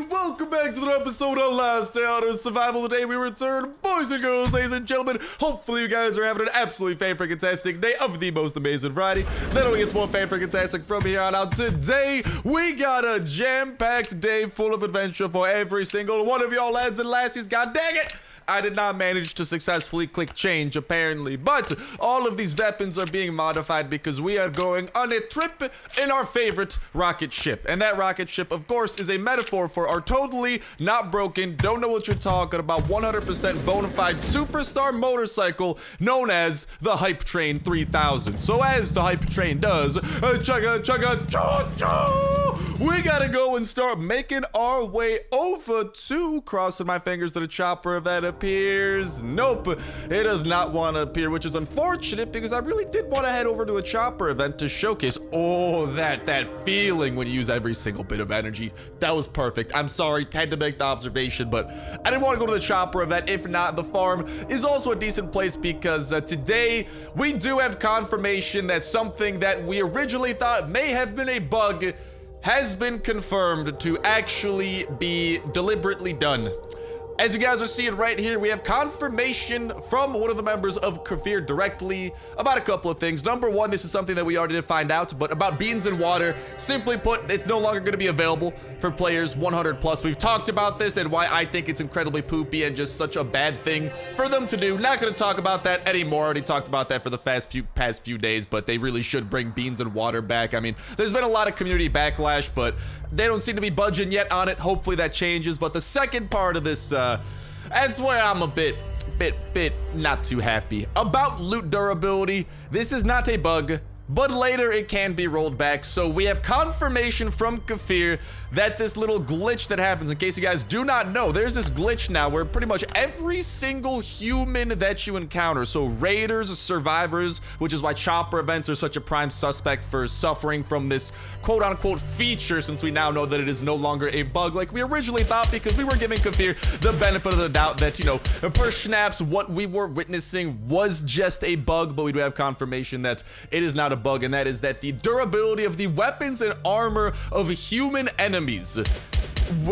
and welcome back to another episode of Last Day on Earth Survival. Today we return, boys and girls, ladies and gentlemen. Hopefully you guys are having an absolutely fan-freaking-tastic day of the most amazing variety. Then only gets more fan-freaking-tastic from here on out. Today, we got a jam-packed day full of adventure for every single one of y'all lads and lassies. God dang it! I did not manage to successfully click change, apparently, but all of these weapons are being modified because we are going on a trip in our favorite rocket ship. And that rocket ship, of course, is a metaphor for our totally not broken, don't know what you're talking about, 100% bona fide superstar motorcycle known as the Hype Train 3000. So as the Hype Train does, chugga chugga choo choo, we gotta go and start making our way over to, crossing my fingers to the chopper event appears. Nope, it does not want to appear, which is unfortunate because I really did want to head over to a chopper event to showcase that feeling when you use every single bit of energy. That was perfect. I'm sorry, had to make the observation, but I didn't want to go to the chopper event. If not, the farm is also a decent place because today we do have confirmation that something that we originally thought may have been a bug has been confirmed to actually be deliberately done. As you guys are seeing right here, we have confirmation from one of the members of Kafir directly about a couple of things. Number one, this is something that we already did find out, but about beans and water. Simply put, it's no longer going to be available for players 100 plus. We've talked about this and why I think it's incredibly poopy and just such a bad thing for them to do. Not going to talk about that anymore. Already talked about that for the past few days, but they really should bring beans and water back. I mean, there's been a lot of community backlash, but they don't seem to be budging yet on it. Hopefully that changes. But the second part of this, that's where I'm a bit not too happy about loot durability. This is not a bug, but later it can be rolled back. So we have confirmation from Kafir that this little glitch that happens, in case you guys do not know, there's this glitch now where pretty much every single human that you encounter, so raiders, survivors, which is why chopper events are such a prime suspect for suffering from this quote-unquote feature, since we now know that it is no longer a bug like we originally thought, because we were giving Kafir the benefit of the doubt that, you know, per snaps, what we were witnessing was just a bug, but we do have confirmation that it is not a bug, and that is that the durability of the weapons and armor of human enemies,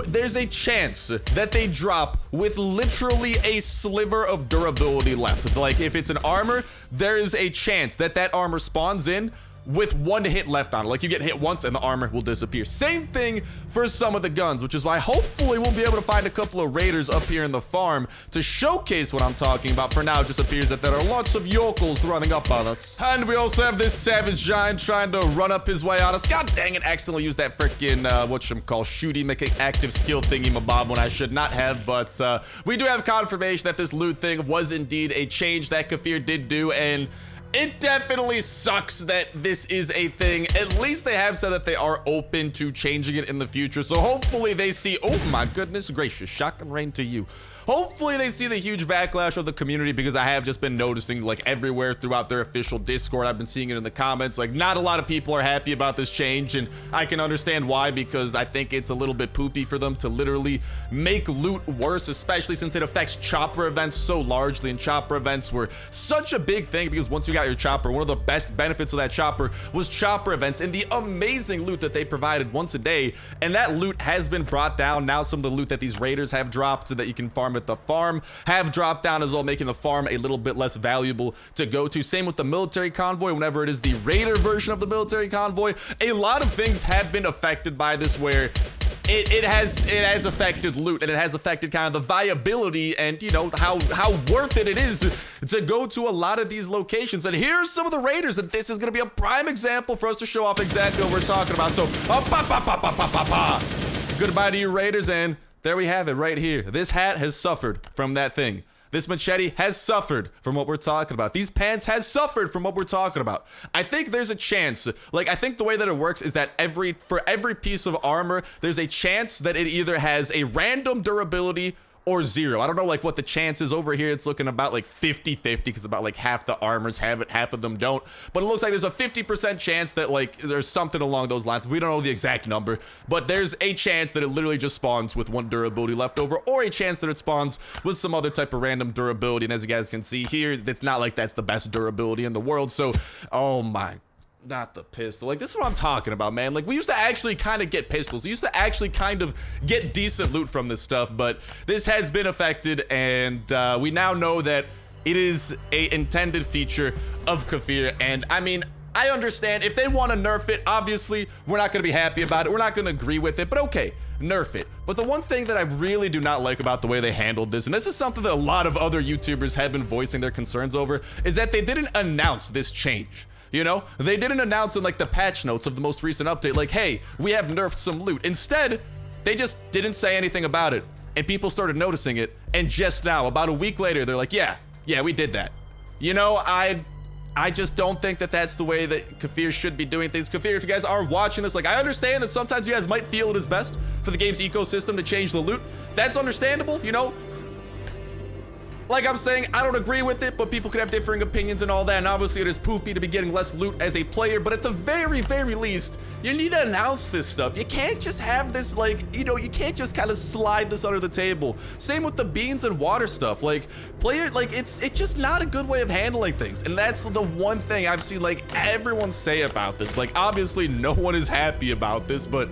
there's a chance that they drop with literally a sliver of durability left. Like if it's an armor, there is a chance that that armor spawns in with one hit left on it. Like you get hit once and the armor will disappear. Same thing for some of the guns, which is why hopefully we'll be able to find a couple of raiders up here in the farm to showcase what I'm talking about. For now, it just appears that there are lots of yokels running up on us. And we also have this savage giant trying to run up his way on us. God dang it, accidentally used that freaking, whatchamacall, shooting active skill thingy mabob when I should not have. But we do have confirmation that this loot thing was indeed a change that Kafir did do, and it definitely sucks that this is a thing. At least they have said that they are open to changing it in the future. So hopefully they see, oh my goodness gracious, shotgun rain to you. Hopefully they see the huge backlash of the community, because I have just been noticing like everywhere throughout their official Discord. I've been seeing it in the comments. Like not a lot of people are happy about this change, and I can understand why, because I think it's a little bit poopy for them to literally make loot worse, especially since it affects chopper events so largely, and chopper events were such a big thing because once you got your chopper, one of the best benefits of that chopper was chopper events and the amazing loot that they provided once a day. And that loot has been brought down. Now some of the loot that these raiders have dropped so that you can farm at the farm have dropped down as well, making the farm a little bit less valuable to go to. Same with the military convoy. Whenever it is the raider version of the military convoy, a lot of things have been affected by this, where it has affected loot, and it has affected kind of the viability and, you know, how worth it is to go to a lot of these locations. And here's some of the raiders, and this is going to be a prime example for us to show off exactly what we're talking about. So goodbye to you raiders, and there we have it right here. This hat has suffered from that thing. This machete has suffered from what we're talking about. These pants has suffered from what we're talking about. I think there's a chance, like I think the way that it works is that for every piece of armor, there's a chance that it either has a random durability or 0. I don't know like what the chances over here. It's looking about like 50-50, because about like half the armors have it, half of them don't. But it looks like there's a 50% chance that like there's something along those lines. We don't know the exact number, but there's a chance that it literally just spawns with one durability left over, or a chance that it spawns with some other type of random durability. And as you guys can see here, it's not like that's the best durability in the world. So, oh my not the pistol. Like, this is what I'm talking about, man. Like, we used to actually kind of get pistols. We used to actually kind of get decent loot from this stuff, but this has been affected, and we now know that it is a intended feature of Kafir. And I mean, I understand if they want to nerf it, obviously we're not going to be happy about it. We're not going to agree with it, but okay, nerf it. But the one thing that I really do not like about the way they handled this, and this is something that a lot of other YouTubers have been voicing their concerns over, is that they didn't announce this change. You know, they didn't announce in like the patch notes of the most recent update, like, hey, we have nerfed some loot. Instead, they just didn't say anything about it, and people started noticing it. And just now, about a week later, they're like, yeah, we did that. You know, I just don't think that that's the way that Kafir should be doing things. Kafir, if you guys are watching this, like, I understand that sometimes you guys might feel it is best for the game's ecosystem to change the loot. That's understandable, you know. Like I'm saying, I don't agree with it, but people could have differing opinions and all that, and obviously it is poopy to be getting less loot as a player, but at the very, very least, you need to announce this stuff. You can't just have this, like, you know, you can't just kind of slide this under the table. Same with the beans and water stuff. Like, it's just not a good way of handling things, and that's the one thing I've seen, like, everyone say about this. Like, obviously, no one is happy about this, but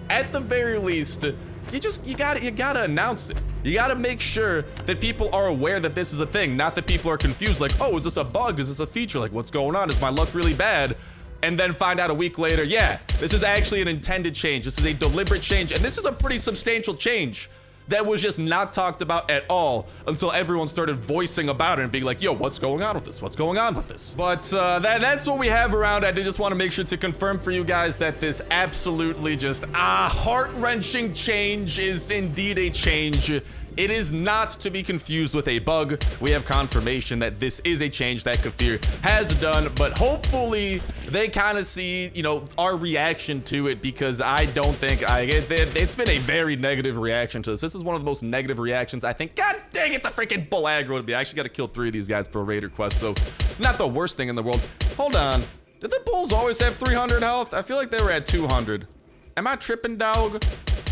at the very least, you gotta announce it. You gotta make sure that people are aware that this is a thing, not that people are confused, like, oh, is this a bug? Is this a feature? Like, what's going on? Is my luck really bad? And then find out a week later, yeah, this is actually an intended change. This is a deliberate change, and this is a pretty substantial change that was just not talked about at all until everyone started voicing about it and being like, yo, what's going on with this? What's going on with this? But that's what we have around. I did just want to make sure to confirm for you guys that this absolutely just heart-wrenching change is indeed a change. It is not to be confused with a bug. We have confirmation that this is a change that Kafir has done, but hopefully they kind of see, you know, our reaction to it, because I don't think it's been a very negative reaction to this. This is one of the most negative reactions, I think. God dang it, the freaking bull aggro to be. I actually got to kill 3 of these guys for a raider quest, so not the worst thing in the world. Hold on. Did the bulls always have 300 health? I feel like they were at 200. Am I tripping, dog?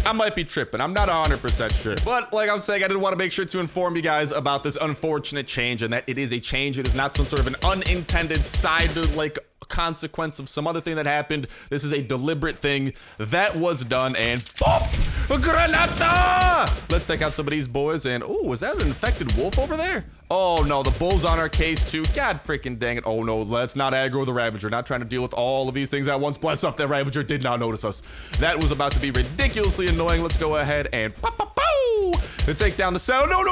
I might be tripping. I'm not 100% sure. But like I'm saying, I did want to make sure to inform you guys about this unfortunate change, and that it is a change. It is not some sort of an unintended side, like, consequence of some other thing that happened. This is a deliberate thing that was done, and boom! Granata! Let's take out some of these boys, and oh, is that an infected wolf over there? Oh no, the bull's on our case too. God freaking dang it. Oh no, let's not aggro the Ravager. Not trying to deal with all of these things at once. Bless up, that Ravager did not notice us. That was about to be ridiculously annoying. Let's go ahead and to take down the cell. No,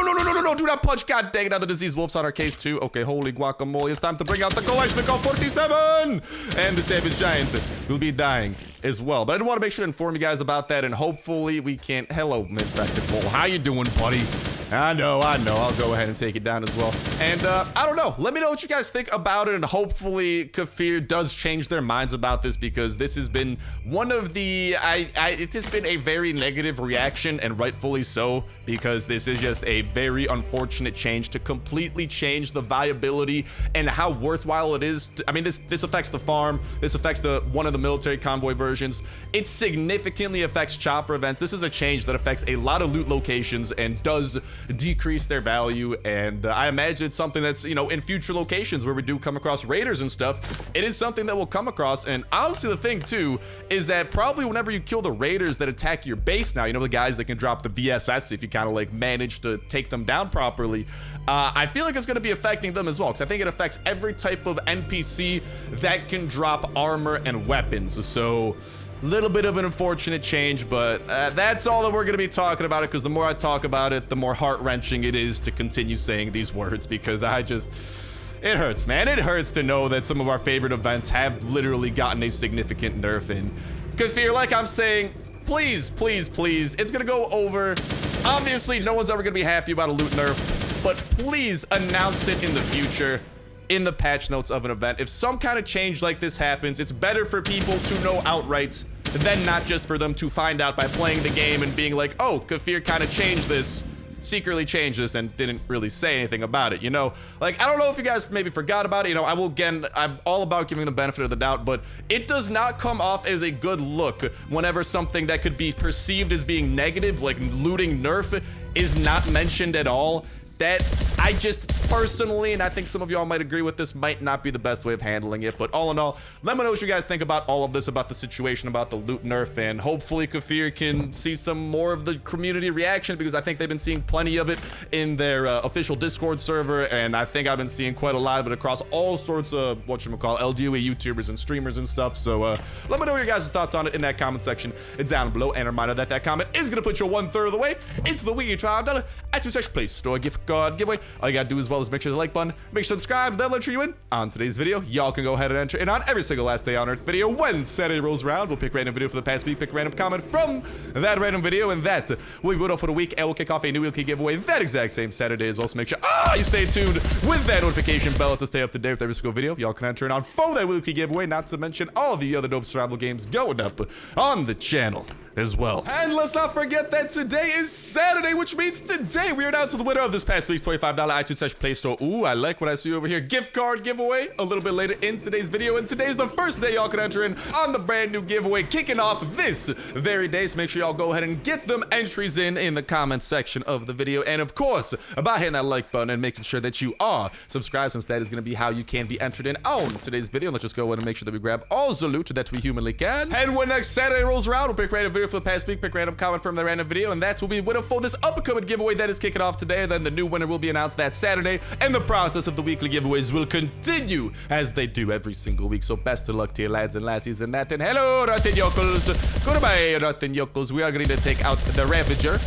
do not punch. God dang it, now the diseased wolf's on our case too. Okay, holy guacamole, it's time to bring out the Kalashnikov 47! And the Savage Giant will be dying as well. But I did want to make sure to inform you guys about that, and hopefully we can... Hello, infected bull. How you doing, buddy? I know. I'll go ahead and take it down as well. And I don't know. Let me know what you guys think about it, and hopefully Kafir does change their minds about this, because this has been one of the... it has been a very negative reaction, and rightfully so, because this is just a very unfortunate change to completely change the viability and how worthwhile it is. I mean, this affects the farm. This affects one of the military convoy versions. It significantly affects chopper events. This is a change that affects a lot of loot locations and does decrease their value, and I imagine it's something that's, you know, in future locations where we do come across raiders and stuff, it is something that we'll come across. And honestly, the thing too is that probably whenever you kill the raiders that attack your base now, you know, the guys that can drop the VSS if you kind of like manage to take them down properly, I feel like it's going to be affecting them as well, because I think it affects every type of NPC that can drop armor and weapons. So little bit of an unfortunate change, but that's all that we're going to be talking about it, because the more I talk about it, the more heart-wrenching it is to continue saying these words, because it hurts, man. It hurts to know that some of our favorite events have literally gotten a significant nerf in. Kafir, like I'm saying, please, it's going to go over. Obviously, no one's ever going to be happy about a loot nerf, but please announce it in the future, in the patch notes of an event. If some kind of change like this happens, it's better for people to know outright than not just for them to find out by playing the game and being like, oh, Kafir kind of changed this, secretly changed this, and didn't really say anything about it, you know? Like, I don't know if you guys maybe forgot about it, you know, I'm all about giving the benefit of the doubt, but it does not come off as a good look whenever something that could be perceived as being negative, like looting nerf, is not mentioned at all. That I just personally, and I think some of y'all might agree with this, might not be the best way of handling it. But all in all, let me know what you guys think about all of this, about the situation, about the loot nerf, and hopefully Kafir can see some more of the community reaction, because I think they've been seeing plenty of it in their official Discord server, and I think I've been seeing quite a lot of it across all sorts of whatchamacallit LDoE YouTubers and streamers and stuff. So let me know your guys' thoughts on it in that comment section down below, and a reminder that that comment is gonna put you 1/3 of the way into the weekly $5 iTunes Play Store gift card giveaway. All you gotta do as well is make sure the like button, make sure to subscribe, that'll enter you in on today's video. Y'all can go ahead and enter in on every single last day on Earth video. When Saturday rolls around, we'll pick random video for the past week, pick a random comment from that random video, and that will be put for the week, and we'll kick off a new weekly giveaway that exact same Saturday as well. So make sure you stay tuned with that notification bell to stay up to date with every single video. Y'all can enter in on for that weekly giveaway, not to mention all the other dope survival games going up on the channel as well. And let's not forget that today is Saturday, which means today we are announcing the winner of this past week's $25 iTunes Play Store. Ooh, I like what I see over here. Gift card giveaway a little bit later in today's video. And today's the first day y'all can enter in on the brand new giveaway kicking off this very day. So make sure y'all go ahead and get them entries in the comments section of the video. And of course, by hitting that like button and making sure that you are subscribed, since that is going to be how you can be entered in on today's video. Let's just go ahead and make sure that we grab all the loot that we humanly can. And when next Saturday rolls around, we'll pick random video for the past week, pick random comment from the random video, and that will be winner for this upcoming giveaway that is kicking off today. And then the new winner will be announced that Saturday, and the process of the weekly giveaways will continue as they do every single week. So best of luck to you lads and lassies in that. And hello, rotten yokels. Goodbye, rotten yokels. We are going to take out the Ravager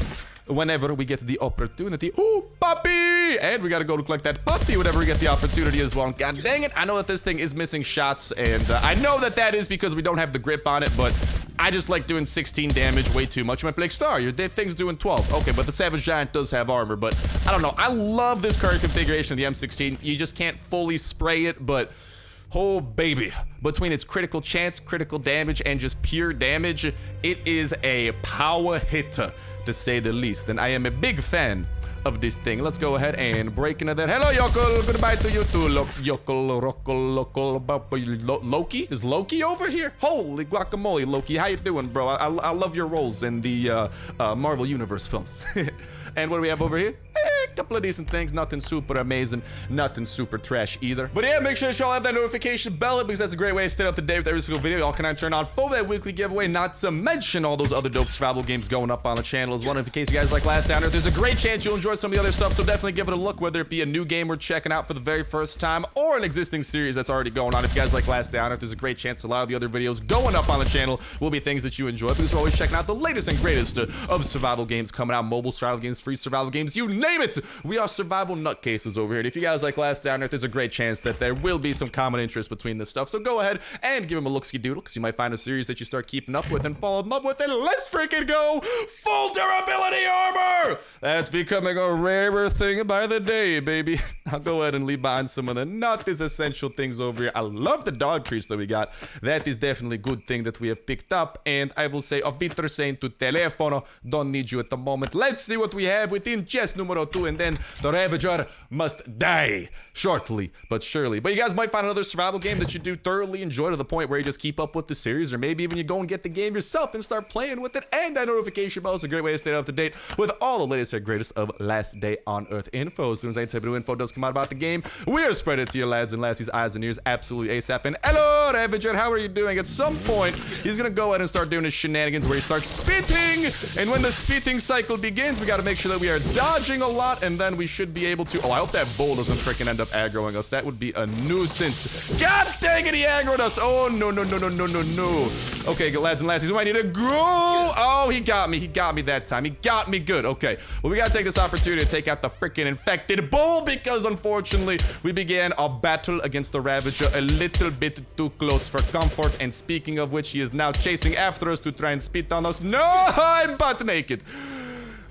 whenever we get the opportunity. Ooh, puppy! And we gotta go to collect that puppy whenever we get the opportunity as well. God dang it, I know that this thing is missing shots, and I know that that is because we don't have the grip on it, but I just like doing 16 damage way too much. You might be like, Star, your thing's doing 12. Okay, but the Savage Giant does have armor, but I don't know. I love this current configuration of the M16. You just can't fully spray it, but oh baby, between its critical chance, critical damage, and just pure damage, it is a power hitter, to say the least. And I am a big fan of this thing. Let's go ahead and break into that. Hello, yokel. Goodbye to you too, yokel, Loki? Is Loki over here? Holy guacamole, Loki. How you doing, bro? I love your roles in the Marvel Universe films. And what do we have over here? A couple of decent things. Nothing super amazing. Nothing super trash either. But yeah, make sure that y'all have that notification bell, because that's a great way to stay up to date with every single video. Y'all can turn on for that weekly giveaway, not to mention all those other dope survival games going up on the channel as well. And in case you guys like Last Down Earth, there's a great chance you'll enjoy some of the other stuff, so definitely give it a look, whether it be a new game we're checking out for the very first time or an existing series that's already going on. If you guys like Last Down Earth, there's a great chance a lot of the other videos going up on the channel will be things that you enjoy, because we're always checking out the latest and greatest of survival games coming out. Mobile survival games, free survival games, you name it. We are survival nutcases over here. And if you guys like Last Down Earth, there's a great chance that there will be some common interest between this stuff. So go ahead and give them a look-ski-doodle, because you might find a series that you start keeping up with and fall in love with. And let's freaking go! Full durability armor! That's becoming a rarer thing by the day, baby. I'll go ahead and leave behind some of the not as essential things over here. I love the dog treats that we got. That is definitely a good thing that we have picked up. And I will say, auf Wiedersehen to telefono. Don't need you at the moment. Let's see what we have within chest numero 2, and then the Ravager must die shortly but surely. But you guys might find another survival game that you do thoroughly enjoy, to the point where you just keep up with the series, or maybe even you go and get the game yourself and start playing with it. And that notification bell is a great way to stay up to date with all the latest and greatest of Last Day on Earth info. As soon as any type of new info does come out about the game, we are spreading it to your lads and lassies' eyes and ears absolutely ASAP. And hello, Ravager, how are you doing? At some point, he's gonna go ahead and start doing his shenanigans where he starts spitting, and when the spitting cycle begins, we gotta make sure that we are dodging a lot, and then we should be able to... Oh, I hope that bull doesn't freaking end up aggroing us. That would be a nuisance. God dang it, he aggroed us. Oh, no, no, no, no, no, no, no. Okay, lads and lassies, we might need to go. Oh, he got me. He got me that time. He got me good. Okay, well, we gotta take this opportunity to take out the freaking infected bull, because unfortunately, we began our battle against the Ravager a little bit too close for comfort. And speaking of which, he is now chasing after us to try and spit on us. No, I'm butt naked.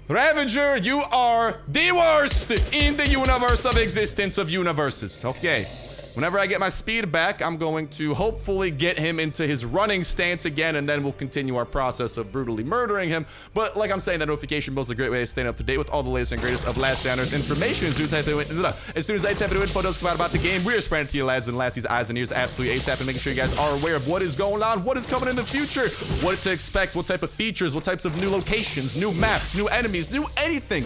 Ravager, you are the worst in the universe of existence of universes. Okay. Whenever I get my speed back, I'm going to hopefully get him into his running stance again, and then we'll continue our process of brutally murdering him. But like I'm saying, that notification bell is a great way to stay up to date with all the latest and greatest of Last Day on Earth information. As soon as I type into info does come out about the game, we're spreading to you lads and lassies, eyes and ears absolutely ASAP, and making sure you guys are aware of what is going on, what is coming in the future, what to expect, what type of features, what types of new locations, new maps, new enemies, new anything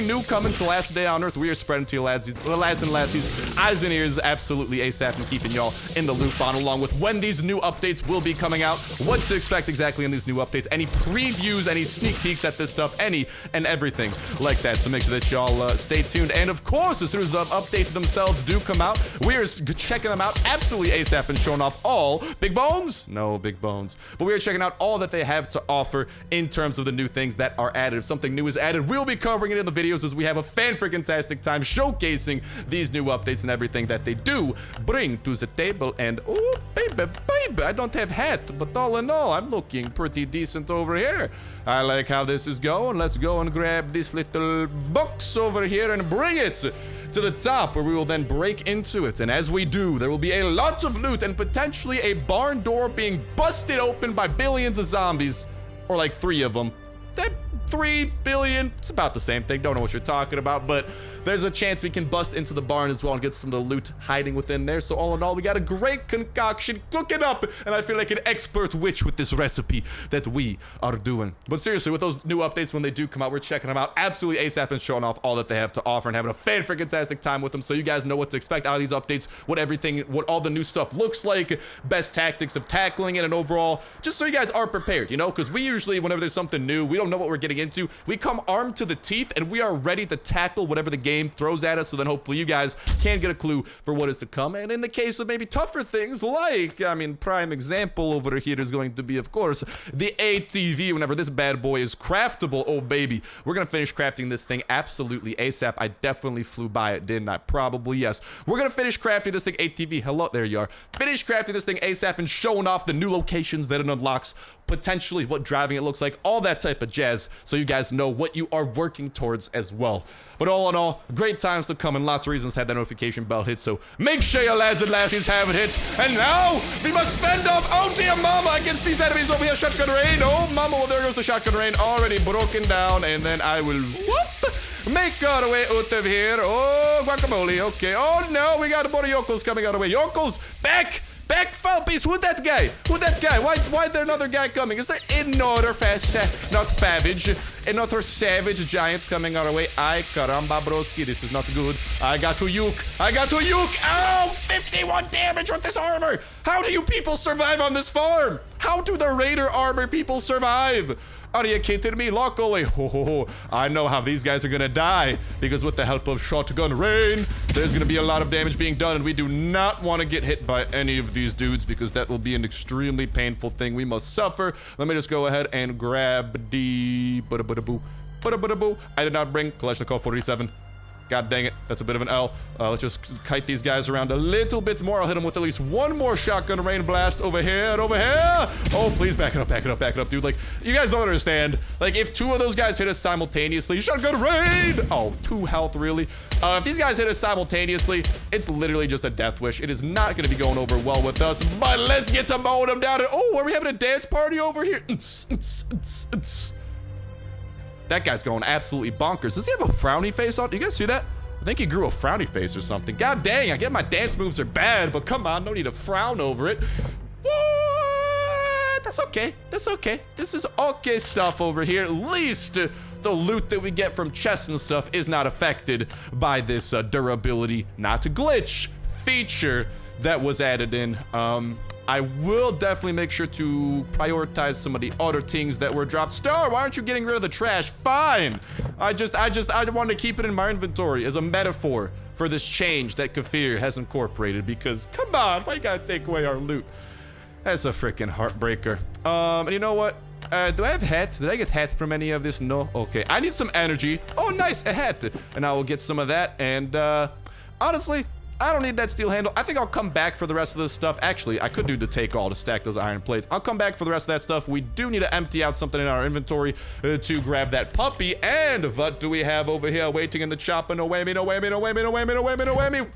new coming to Last Day on Earth. We are spreading to you lads and lassies, eyes and ears absolutely ASAP, and keeping y'all in the loop on, along with when these new updates will be coming out, what to expect exactly in these new updates, any previews, any sneak peeks at this stuff, any and everything like that. So make sure that y'all stay tuned. And of course, as soon as the updates themselves do come out, we are checking them out absolutely ASAP and showing off all big bones. No big bones, but we are checking out all that they have to offer in terms of the new things that are added. If something new is added, we'll be covering it in the videos as we have a fan-freaking-tastic time showcasing these new updates and everything that they do bring to the table. And oh baby, I don't have hat, but all in all, I'm looking pretty decent over here. I like how this is going. Let's go and grab this little box over here and bring it to the top, where we will then break into it. And as we do, there will be a lot of loot and potentially a barn door being busted open by billions of zombies, or like 3 of them. That 3 billion, it's about the same thing. Don't know what you're talking about, but there's a chance we can bust into the barn as well and get some of the loot hiding within there. So all in all, we got a great concoction. Cook it up, and I feel like an expert witch with this recipe that we are doing. But seriously, with those new updates, when they do come out, we're checking them out absolutely ASAP and showing off all that they have to offer and having a fan-freaking-tastic time with them, so you guys know what to expect out of these updates, what all the new stuff looks like, best tactics of tackling it, and overall, just so you guys are prepared, you know, because we usually, whenever there's something new, we don't know what we're getting into, we come armed to the teeth, and we are ready to tackle whatever the game throws at us, so then hopefully you guys can get a clue for what is to come. And in the case of maybe tougher things, like, I mean, prime example over here is going to be, of course, the ATV. Whenever this bad boy is craftable, oh baby, we're gonna finish crafting this thing absolutely ASAP. I definitely flew by it, didn't I? Probably, yes. We're gonna finish crafting this thing, ATV, hello, there you are. Finish crafting this thing ASAP and showing off the new locations that it unlocks, potentially what driving it looks like, all that type of jazz, so you guys know what you are working towards as well. But all in all, great times to come and lots of reasons to have that notification bell hit, so make sure your lads and lassies have it hit. And now, we must fend off, oh dear mama, against these enemies over here. Shotgun rain, oh mama, well there goes the shotgun rain, already broken down, and then I will, whoop, make our way out of here. Oh, guacamole, okay. Oh no, we got more yokels coming our way. Yokels, back! Back, Falpies! Who's that guy? Who's that guy? Why there another guy coming? Is there another another savage giant coming our way? Ay, caramba, broski, this is not good. I got to uke. Ow, 51 damage with this armor. How do you people survive on this farm? How do the raider armor people survive? Are you kidding me? Luckily, I know how these guys are gonna die, because with the help of shotgun rain, there's gonna be a lot of damage being done, and we do not want to get hit by any of these dudes, because that will be an extremely painful thing we must suffer. Let me just go ahead and grab the I did not bring Kalashnikov 47. God dang it, that's a bit of an L. Let's just kite these guys around a little bit more. I'll hit them with at least one more shotgun rain blast over here. Oh, please back it up, dude. Like, you guys don't understand. Like, if 2 of those guys hit us simultaneously, shotgun rain! Oh, 2 health, really? If these guys hit us simultaneously, it's literally just a death wish. It is not gonna be going over well with us, but let's get to mowing them down. Oh, are we having a dance party over here? That guy's going absolutely bonkers. Does he have a frowny face on? Do you guys see that? I think he grew a frowny face or something. God dang, I get my dance moves are bad, but come on, no need to frown over it. What? That's okay. This is okay stuff over here. At least the loot that we get from chests and stuff is not affected by this durability, not a glitch feature that was added in. I will definitely make sure to prioritize some of the other things that were dropped. Star, why aren't you getting rid of the trash? Fine. I wanted to keep it in my inventory as a metaphor for this change that Kafir has incorporated, because come on, why you gotta take away our loot? That's a freaking heartbreaker. And you know what? Do I have hat? Did I get hat from any of this? No? Okay. I need some energy. Oh, nice, a hat. And I will get some of that. And, honestly, I don't need that steel handle. I think I'll come back for the rest of this stuff. Actually, I could do the take all to stack those iron plates. I'll come back for the rest of that stuff. We do need to empty out something in our inventory to grab that puppy. And what do we have over here waiting in the chopper? No whammy, no whammy, no whammy, no whammy, no whammy, no whammy.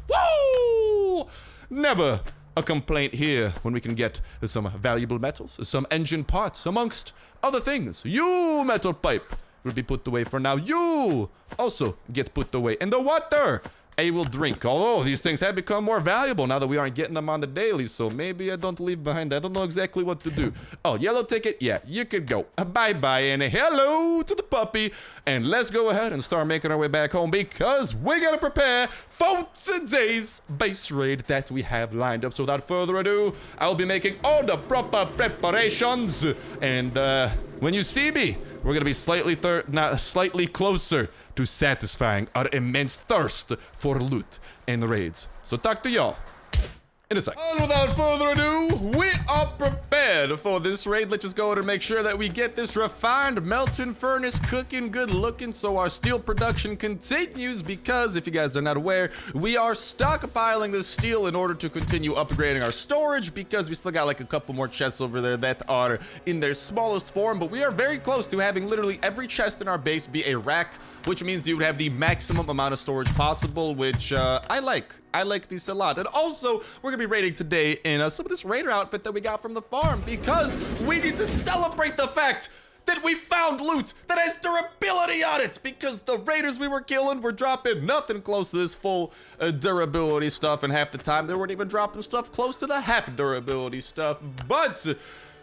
Woo! Never a complaint here when we can get some valuable metals, some engine parts, amongst other things. You, metal pipe, will be put away for now. You also get put away. And the water I will drink. Although these things have become more valuable now that we aren't getting them on the daily, so maybe I don't leave behind. I don't know exactly what to do. Oh, yellow ticket? Yeah, you could go. Bye-bye and hello to the puppy. And let's go ahead and start making our way back home because we gotta prepare for today's base raid that we have lined up. So without further ado, I'll be making all the proper preparations. And when you see me, we're gonna be slightly closer to satisfying our immense thirst for loot and raids. So talk to y'all in a sec. And without further ado, we are prepared for this raid. Let's just go ahead and make sure that we get this refined melting furnace cooking good looking so our steel production continues, because if you guys are not aware, we are stockpiling this steel in order to continue upgrading our storage, because we still got like a couple more chests over there that are in their smallest form, but we are very close to having literally every chest in our base be a rack, which means you would have the maximum amount of storage possible, which I like. I like this a lot. And also, we're gonna be raiding today in some of this raider outfit that we got from the farm, because we need to celebrate the fact that we found loot that has durability on it, because the raiders we were killing were dropping nothing close to this full durability stuff, and half the time they weren't even dropping stuff close to the half durability stuff. But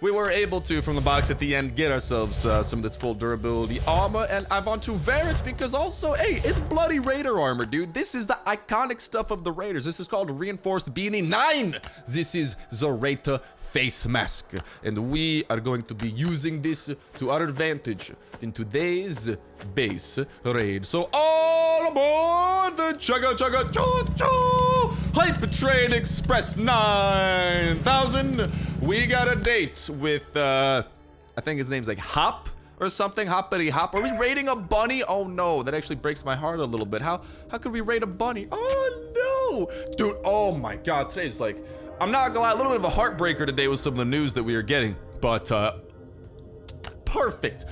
we were able to, from the box at the end, get ourselves some of this full durability armor, and I want to wear it because also, hey, it's bloody raider armor, dude. This is the iconic stuff of the raiders. This is called Reinforced Beanie 9. This is the Raider face mask, and we are going to be using this to our advantage in today's base raid. So all aboard the chugga chugga choo choo hype train express 9000. We got a date with I think his name's like Hop or something. Hoppity Hop. Are we raiding a bunny? Oh no, that actually breaks my heart a little bit. How could we raid a bunny? Oh no, dude. Oh my god, today's like, I'm not gonna lie, a little bit of a heartbreaker today with some of the news that we are getting, but perfect.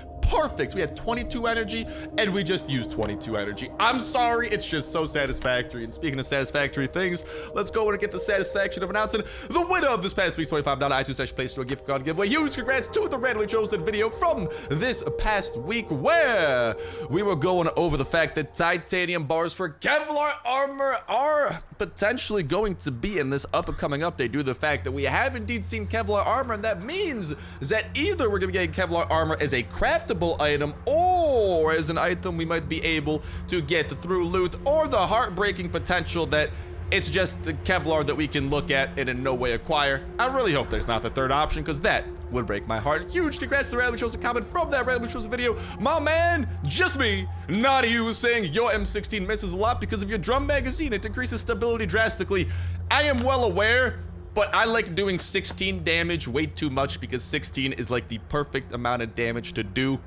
We had 22 energy and we just used 22 energy. I'm sorry, it's just so satisfactory. And speaking of satisfactory things, let's go and get the satisfaction of announcing the winner of this past week's $25 iTunes Play Store gift card giveaway. Huge congrats to the randomly chosen video from this past week, where we were going over the fact that titanium bars for Kevlar armor are potentially going to be in this upcoming update, due to the fact that we have indeed seen Kevlar armor, and that means that either we're gonna be getting Kevlar armor as a craftable item, or as an item we might be able to get through loot, or the heartbreaking potential that it's just the Kevlar that we can look at and in no way acquire. I really hope there's not the third option, because that would break my heart. Huge congrats to randomly chosen comment from that randomly chosen video. My man, just me, not you, saying your M16 misses a lot because of your drum magazine. It increases stability drastically. I am well aware, but I like doing 16 damage way too much, because 16 is like the perfect amount of damage to do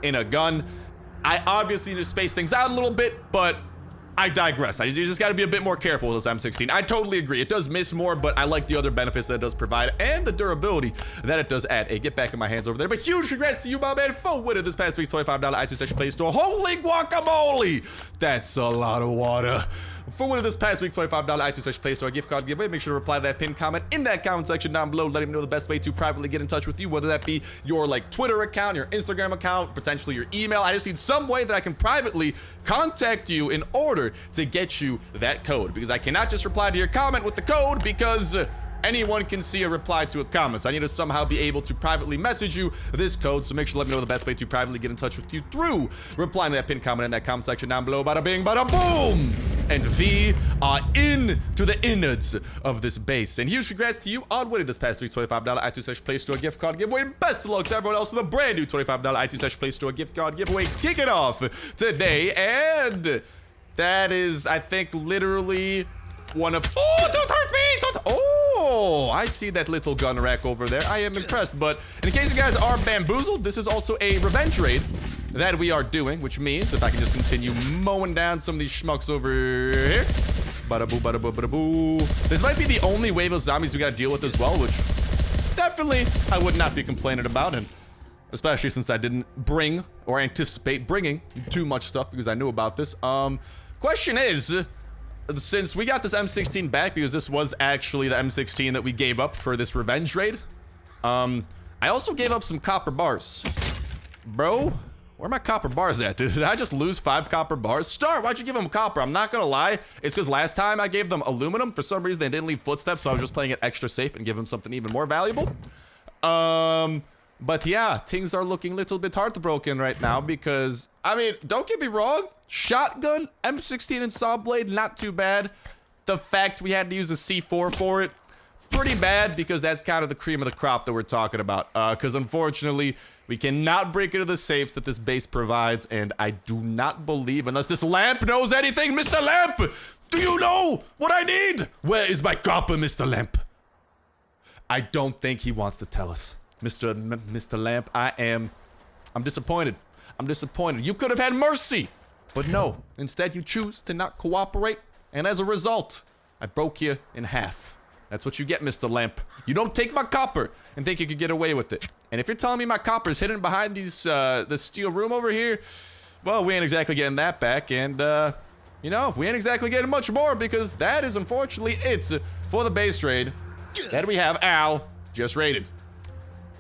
in a gun. I obviously need to space things out a little bit, but I digress. You just gotta be a bit more careful with this M16. I totally agree. It does miss more, but I like the other benefits that it does provide and the durability that it does add. Hey, get back in my hands over there. But huge congrats to you, my man, for winning this past week's $25 iTunes Play Store. Holy guacamole! That's a lot of water. For winning this past week's $25 iTunes Play Store gift card giveaway, make sure to reply to that pinned comment in that comment section down below, letting me know the best way to privately get in touch with you, whether that be your like Twitter account, your Instagram account, potentially your email. I just need some way that I can privately contact you in order to get you that code, because I cannot just reply to your comment with the code, because anyone can see a reply to a comment. So I need to somehow be able to privately message you this code. So make sure to let me know the best way to privately get in touch with you through replying to that pinned comment in that comment section down below. Bada bing, bada boom! And we are in to the innards of this base. And huge congrats to you on winning this past week's $25 iTunes Play Store gift card giveaway. And best of luck to everyone else in the brand new $25 iTunes Play Store gift card giveaway. Kick it off today. And that is, I think, literally one of... Oh, don't hurt me! Don't... Oh, I see that little gun rack over there. I am impressed. But in case you guys are bamboozled, this is also a revenge raid that we are doing, which means if I can just continue mowing down some of these schmucks over here. Bada boo, bada boo, bada boo. This might be the only wave of zombies we gotta deal with as well, which definitely I would not be complaining about, and especially since I didn't bring or anticipate bringing too much stuff because I knew about this. Question is, since we got this M16 back, because this was actually the M16 that we gave up for this revenge raid, I also gave up some copper bars. Bro, where are my copper bars at? Did I just lose 5 copper bars? Star, why'd you give them copper? I'm not gonna lie. It's because last time I gave them aluminum. For some reason, they didn't leave footsteps, so I was just playing it extra safe and give them something even more valuable. But yeah, things are looking a little bit heartbroken right now because, I mean, don't get me wrong. Shotgun, M16 and saw blade, not too bad. The fact we had to use a C4 for it, pretty bad, because that's kind of the cream of the crop that we're talking about. Because unfortunately, we cannot break into the safes that this base provides, and I do not believe, unless this lamp knows anything, Mr. Lamp! Do you know what I need? Where is my copper, Mr. Lamp? I don't think he wants to tell us. Mr. Lamp, I'm disappointed. I'm disappointed. You could have had mercy, but no. Instead, you choose to not cooperate, and as a result, I broke you in half. That's what you get, Mr. Lamp. You don't take my copper and think you could get away with it. And if you're telling me my copper is hidden behind these, this steel room over here, well, we ain't exactly getting that back, and, you know, we ain't exactly getting much more, because that is, unfortunately, it for the base raid that we have Al just raided.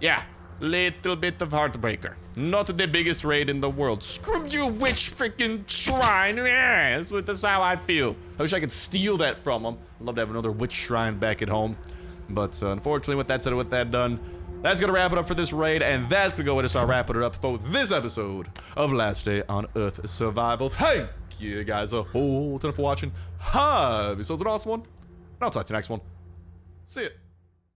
Yeah, little bit of heartbreaker. Not the biggest raid in the world. Screw you, witch freaking shrine. Yeah, that's how I feel. I wish I could steal that from them. I'd love to have another witch shrine back at home. But unfortunately, with that said and with that done, that's gonna wrap it up for this raid, and that's gonna go with us wrapping it up for this episode of Last Day on Earth Survival. Thank you guys a whole ton for watching. Have yourselves an awesome one, and I'll talk to you next one. See ya.